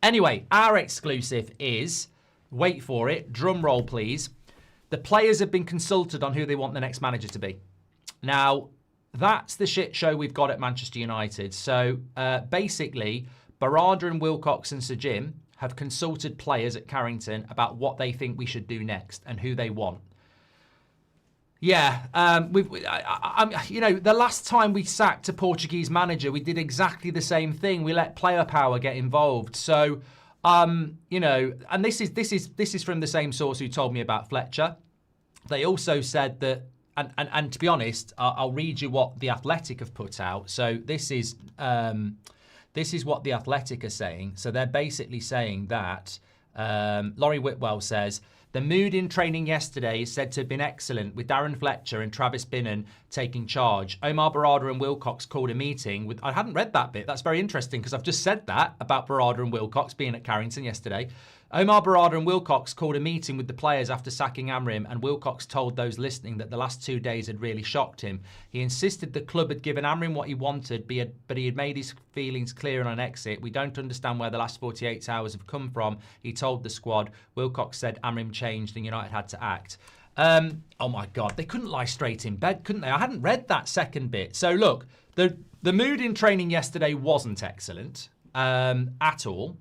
Anyway, our exclusive is, wait for it, drum roll please, the players have been consulted on who they want the next manager to be. Now, that's the shit show we've got at Manchester United. So basically, Barada and Wilcox and Sir Jim have consulted players at Carrington about what they think we should do next and who they want. Yeah, you know, the last time we sacked a Portuguese manager, we did exactly the same thing. We let player power get involved. So, you know, and this is from the same source who told me about Fletcher. They also said that, and to be honest, I'll read you what The Athletic have put out. So this is what The Athletic are saying. So they're basically saying that Laurie Whitwell says, the mood in training yesterday is said to have been excellent, with Darren Fletcher and Travis Binnon taking charge. Omar Barada and Wilcox called a meeting with... I hadn't read that bit. That's very interesting because I've just said that about Barada and Wilcox being at Carrington yesterday. Omar Barada and Wilcox called a meeting with the players after sacking Amorim, and Wilcox told those listening that the last 2 days had really shocked him. He insisted the club had given Amorim what he wanted, but he had made his feelings clear on an exit. We don't understand where the last 48 hours have come from, he told the squad. Wilcox said Amorim changed and United had to act. Oh my God, they couldn't lie straight in bed, couldn't they? I hadn't read that second bit. So look, the mood in training yesterday wasn't excellent at all.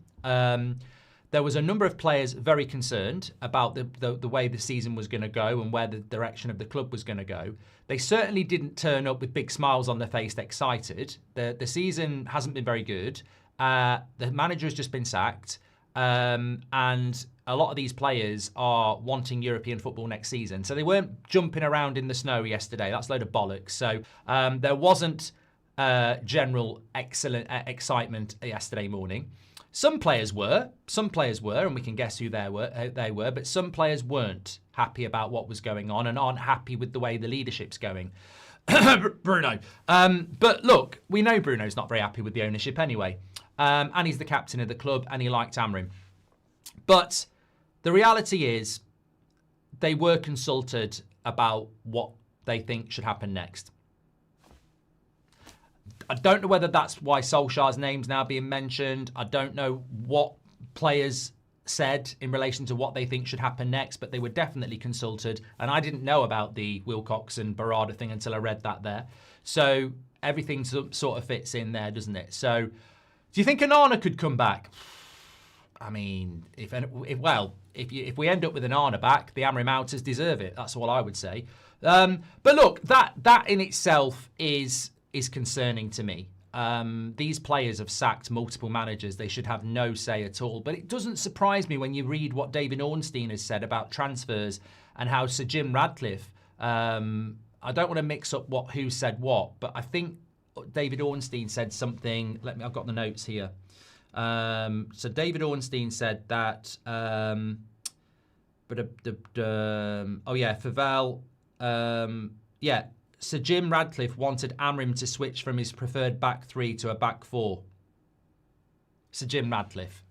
There was a number of players very concerned about the way the season was going to go and where the direction of the club was going to go. They certainly didn't turn up with big smiles on their face, excited. The season hasn't been very good. The manager has just been sacked. And a lot of these players are wanting European football next season. So they weren't jumping around in the snow yesterday. That's a load of bollocks. So there wasn't general excellent excitement yesterday morning. Some players were, and we can guess who they were, but some players weren't happy about what was going on and aren't happy with the way the leadership's going. Bruno. But look, we know Bruno's not very happy with the ownership anyway. And he's the captain of the club and he liked Amorim. But the reality is they were consulted about what they think should happen next. I don't know whether that's why Solskjaer's name's now being mentioned. I don't know what players said in relation to what they think should happen next, but they were definitely consulted. And I didn't know about the Wilcox and Barada thing until I read that there. So everything sort of fits in there, doesn't it? So do you think Onana could come back? I mean, if we end up with Onana back, the Amorim outers deserve it. That's all I would say. But look, that in itself is concerning to me. These players have sacked multiple managers. They should have no say at all. But it doesn't surprise me when you read what David Ornstein has said about transfers and how Sir Jim Radcliffe, I don't want to mix up who said what, but I think David Ornstein said something. I've got the notes here. So David Ornstein said that, Sir Jim Radcliffe wanted Amorim to switch from his preferred back three to a back four. Sir Jim Radcliffe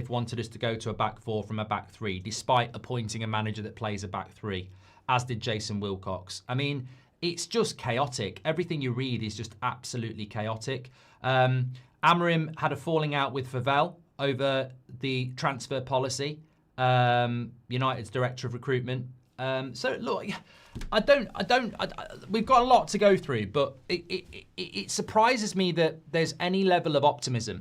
wanted us to go to a back four from a back three, despite appointing a manager that plays a back three, as did Jason Wilcox. I mean, it's just chaotic. Everything you read is just absolutely chaotic. Amorim had a falling out with Favell over the transfer policy, United's director of recruitment. So look, we've got a lot to go through, but it surprises me that there's any level of optimism